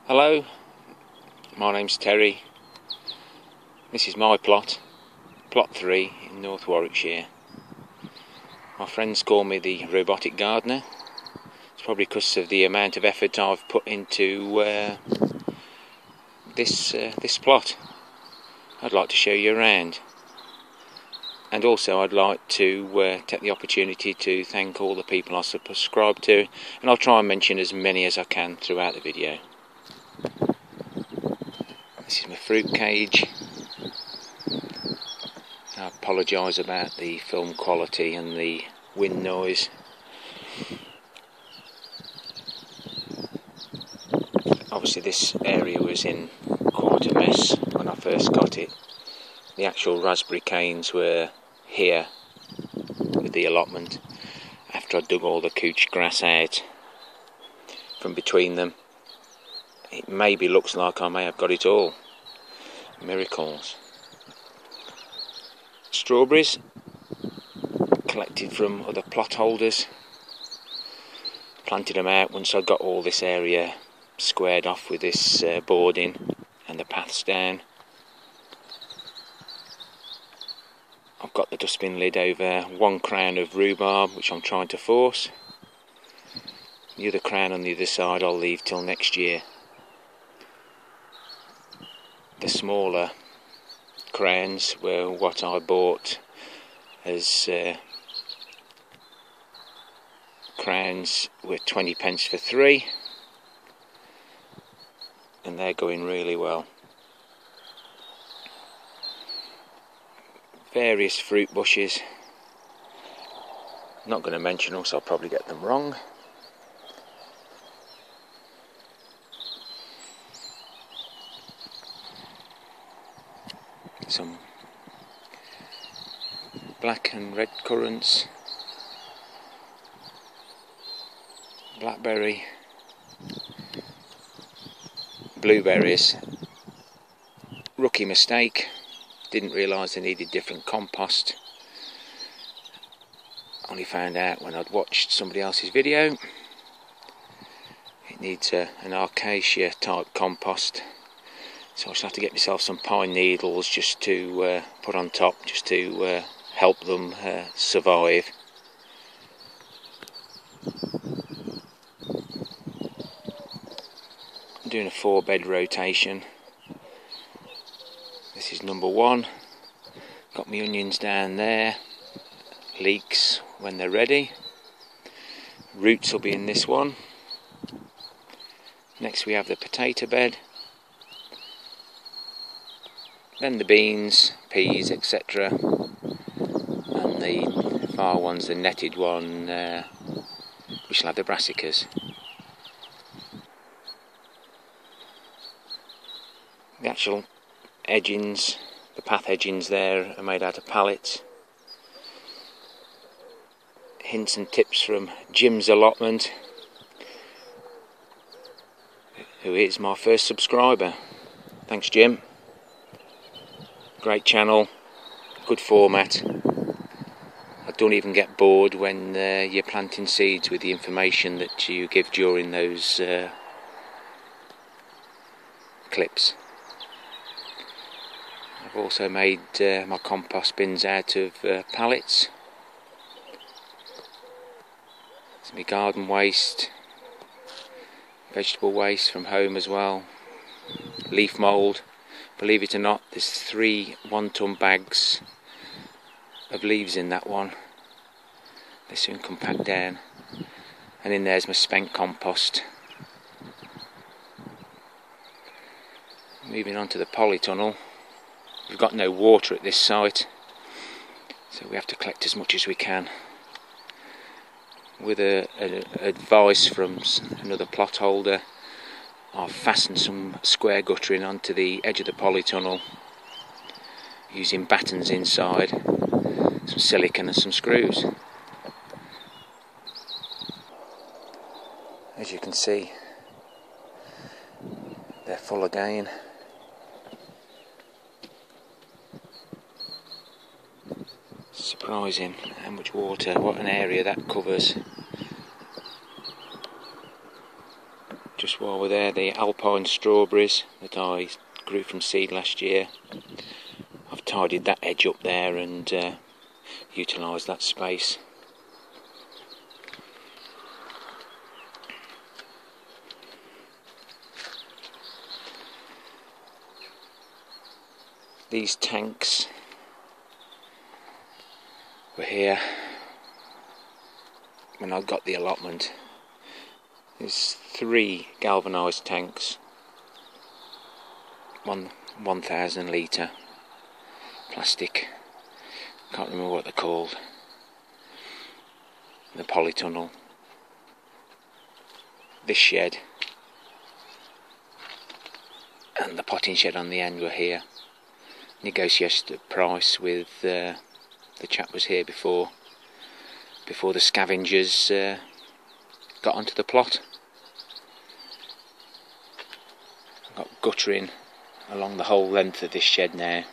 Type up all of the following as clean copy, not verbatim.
Hello, my name's Terry. This is my plot, plot 3 in North Warwickshire. My friends call me the Robotic Gardener. It's probably because of the amount of effort I've put into this plot. I'd like to show you around. And also I'd like to take the opportunity to thank all the people I subscribe to, and I'll try and mention as many as I can throughout the video. This is my fruit cage. I apologise about the film quality and the wind noise. Obviously this area was in quite a mess when I first got it. The actual raspberry canes were here with the allotment after I dug all the couch grass out from between them. It maybe looks like I may have got it all. Miracles. Strawberries collected from other plot holders. Planted them out once I got all this area squared off with this boarding and the paths down. I've got the dustbin lid over one crown of rhubarb which I'm trying to force. The other crown on the other side I'll leave till next year. The smaller crowns were what I bought as crowns were 20p for 3, and they're going really well. Various fruit bushes, not going to mention them, so I'll probably get them wrong. Some black and red currants, blackberry, blueberries. Rookie mistake, didn't realise they needed different compost. Only found out when I'd watched somebody else's video. It needs an acacia type compost. So I just have to get myself some pine needles just to put on top, just to help them survive. I'm doing a 4-bed rotation. This is number 1. Got my onions down there. Leeks when they're ready. Roots will be in this one. Next we have the potato bed. Then the beans, peas, etc. And the far one's the netted one, which will have the brassicas. The actual edgings, the path edgings there are made out of pallets. Hints and tips from Jim's Allotment, who is my first subscriber. Thanks, Jim. Great channel, good format. I don't even get bored when you're planting seeds with the information that you give during those clips. I've also made my compost bins out of pallets. It's my garden waste, vegetable waste from home as well, leaf mould. Believe it or not, there's 3 1-ton bags of leaves in that one. They soon come packed down. And in there's my spent compost. Moving on to the Polytunnel. We've got no water at this site, so we have to collect as much as we can. With advice from another plot holder, I've fastened some square guttering onto the edge of the polytunnel using battens inside, some silicone and some screws. As you can see, they're full again. Surprising how much water, what an area that covers. just while we're there, the Alpine Strawberries that I grew from seed last year. I've tidied that edge up there and utilised that space. These tanks were here when I got the allotment. There's 3 galvanised tanks, 1,000 litre plastic, can't remember what they're called, the Polytunnel. This shed and the potting shed on the end were here. Negotiated a price with the chap was here before the scavengers got onto the plot. I've got guttering along the whole length of this shed now,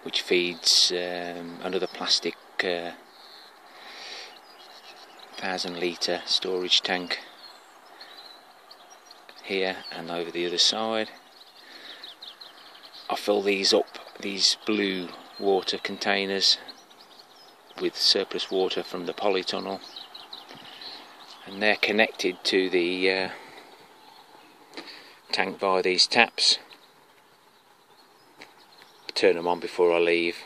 which feeds another plastic 1,000 litre storage tank here and over the other side. I fill these up, these blue water containers, with surplus water from the Polytunnel, and they're connected to the tank via these taps. I turn them on before I leave.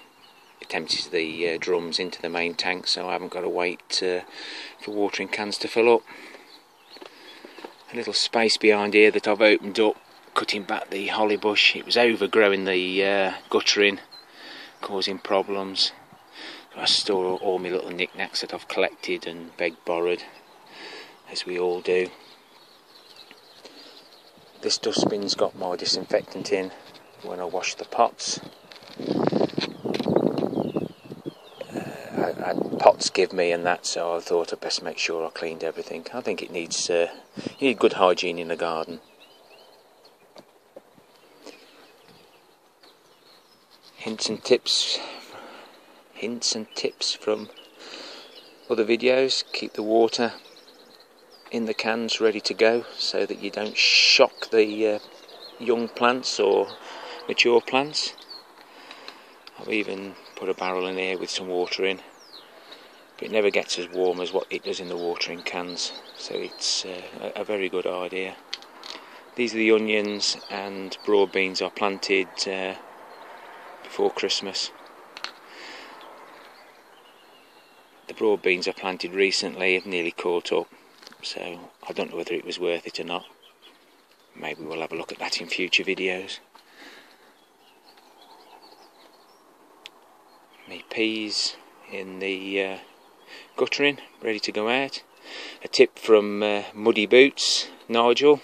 It empties the drums into the main tank, so I haven't got to wait for watering cans to fill up. A little space behind here that I've opened up, cutting back the holly bush. It was overgrowing the guttering, causing problems. I store all my little knickknacks that I've collected and begged borrowed, as we all do. This dustbin's got my disinfectant in when I wash the pots. I had pots give me and that, so I thought I'd best make sure I cleaned everything. I think it needs you need good hygiene in the garden. Hints and tips from other videos. Keep the water in the cans ready to go so that you don't shock the young plants or mature plants. I've even put a barrel in here with some water in, but it never gets as warm as what it does in the watering cans, so it's a very good idea. These are the onions and broad beans I planted before Christmas. The broad beans I planted recently have nearly caught up, so I don't know whether it was worth it or not. Maybe we'll have a look at that in future videos. My peas in the guttering, ready to go out. A tip from Muddy Boots, Nigel.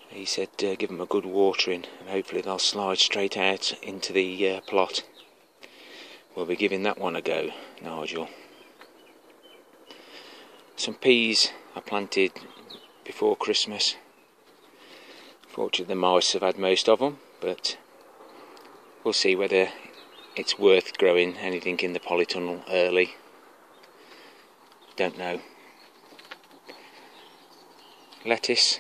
He said give them a good watering and hopefully they'll slide straight out into the plot. We'll be giving that one a go, Nigel. Some peas I planted before Christmas. Fortunately the mice have had most of them, but we'll see whether it's worth growing anything in the Polytunnel early. Don't know. Lettuce.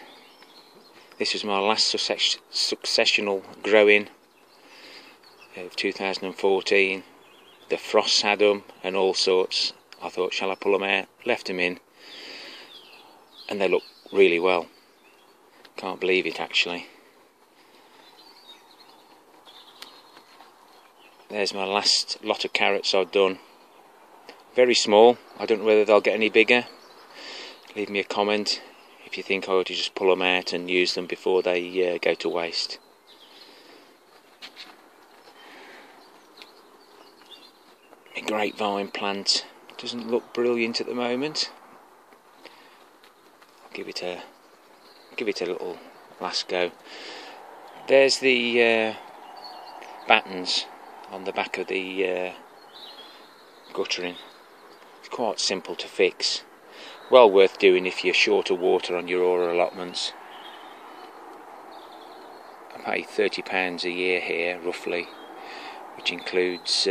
This was my last successional growing of 2014. The frosts had them and all sorts. I thought, shall I pull them out? Left them in, and they look really well. Can't believe it, actually. There's my last lot of carrots I've done. Very small. I don't know whether they'll get any bigger. Leave me a comment if you think I ought to just pull them out and use them before they go to waste. My grapevine plant doesn't look brilliant at the moment. I'll give it a little last go. There's the battens on the back of the guttering. It's quite simple to fix. Well worth doing if you're short of water on your Aura allotments. I pay £30 a year here, roughly, which includes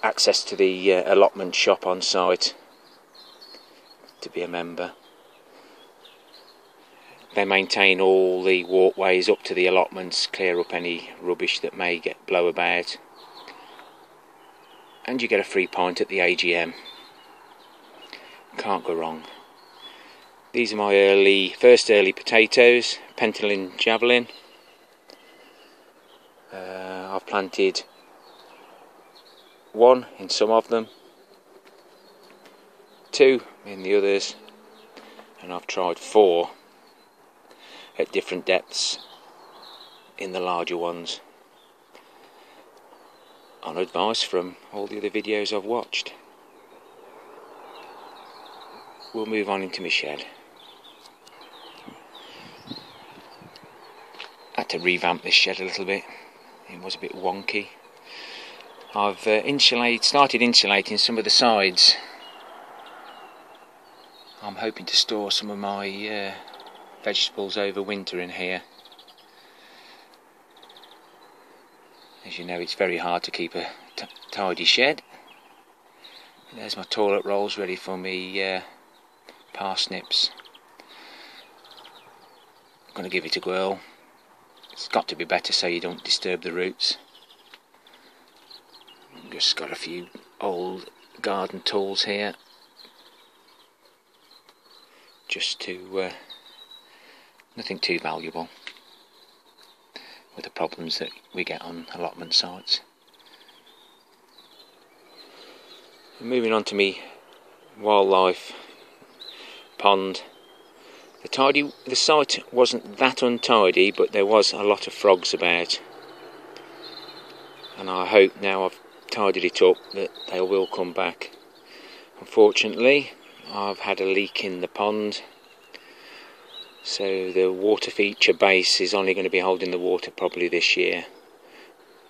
access to the allotment shop on site, to be a member. They maintain all the walkways up to the allotments, clear up any rubbish that may blow about, and you get a free pint at the AGM. Can't go wrong. These are my first early potatoes, Pentolin Javelin. I've planted one in some of them, two in the others, and I've tried 4 at different depths in the larger ones, on advice from all the other videos I've watched. We'll move on into my shed. I had to revamp this shed a little bit. It was a bit wonky. I've started insulating some of the sides. I'm hoping to store some of my vegetables over winter in here. As you know, it's very hard to keep a tidy shed. There's my toilet rolls ready for me parsnips. I'm going to give it a whirl. It's got to be better so you don't disturb the roots. Just got a few old garden tools here, just to nothing too valuable with the problems that we get on allotment sites. Moving on to me wildlife pond. The site wasn't that untidy, but there was a lot of frogs about, and I hope now I've tidied it up that they will come back. Unfortunately, I've had a leak in the pond, so the water feature base is only going to be holding the water probably this year.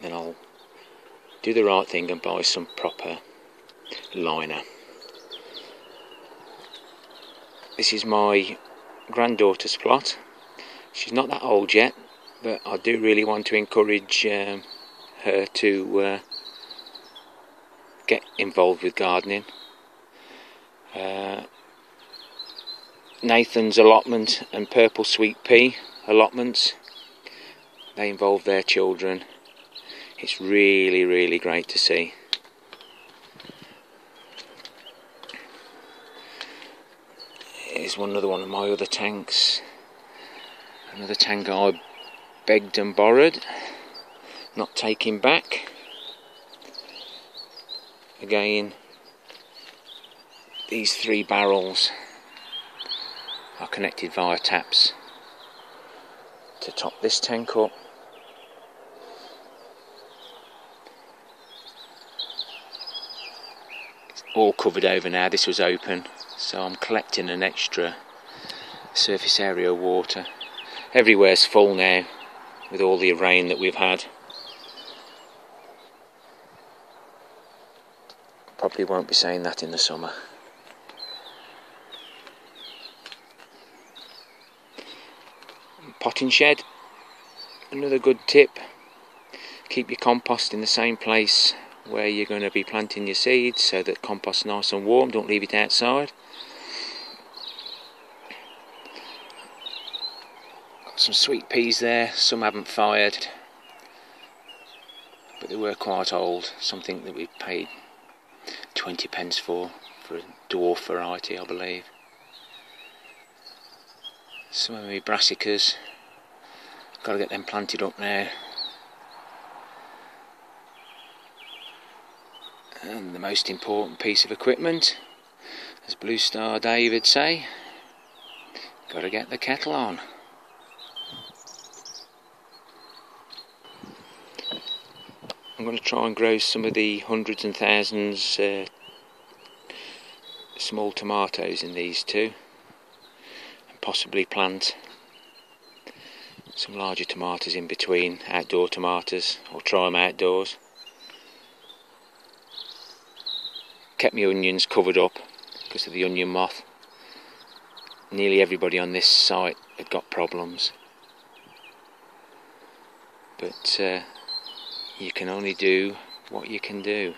Then I'll do the right thing and buy some proper liner. This is my granddaughter's plot. She's not that old yet, but I do really want to encourage her to get involved with gardening. Nathan's allotment and Purple Sweet Pea allotments, they involve their children. It's really, really great to see. Here's another one of my other tanks. Another tank I begged and borrowed, not taking back. Again, these 3 barrels are connected via taps to top this tank up. It's all covered over now. This was open, so I'm collecting an extra surface area of water. Everywhere's full now with all the rain that we've had. Probably won't be saying that in the summer. Potting shed, another good tip. Keep your compost in the same place where you're going to be planting your seeds, so that compost's nice and warm. Don't leave it outside. Got some sweet peas there. Some haven't fired, but they were quite old. Something that we paid 20 pence for a dwarf variety, I believe. Some of my brassicas, got to get them planted up now. And the most important piece of equipment, as Blue Star Dave would say, got to get the kettle on. I'm going to try and grow some of the hundreds and thousands small tomatoes in these too, and possibly plant some larger tomatoes in between, outdoor tomatoes, or try them outdoors. Kept my onions covered up because of the onion moth. Nearly everybody on this site had got problems, but you can only do what you can do.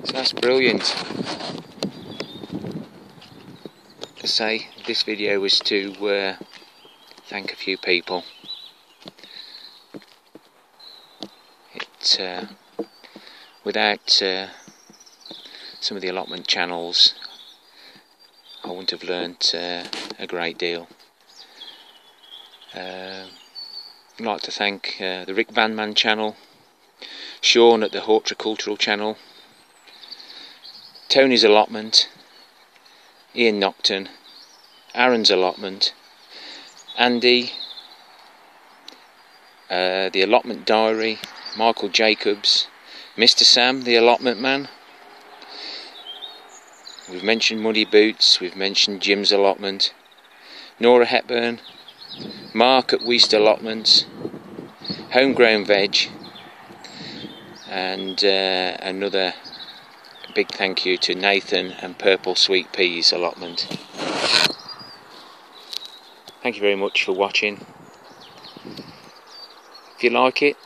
So that's brilliant. To say, this video was to thank a few people. Without some of the allotment channels, I wouldn't have learnt a great deal. I'd like to thank the Rick Van Man channel, Sean at the Horticultural channel, Tony's Allotment, Ian Nocton, Aaron's Allotment, Andy, the Allotment Diary, Michael Jacobs, Mr. Sam, the Allotment Man. We've mentioned Muddy Boots, we've mentioned Jim's Allotment, Nora Hepburn, Mark at Weast Allotments, Homegrown Veg, and another big thank you to Nathan and Purple Sweet Peas Allotment. Thank you very much for watching. If you like it,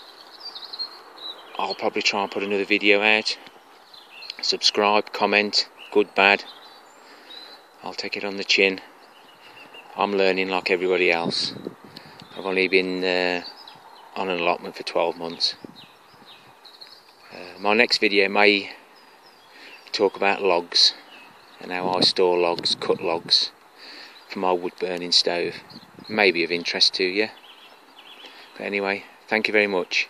I'll probably try and put another video out. Subscribe, comment, good, bad. I'll take it on the chin. I'm learning like everybody else. I've only been on an allotment for 12 months. My next video may talk about logs and how I store logs, cut logs for my wood burning stove. May be of interest to you. But anyway, thank you very much.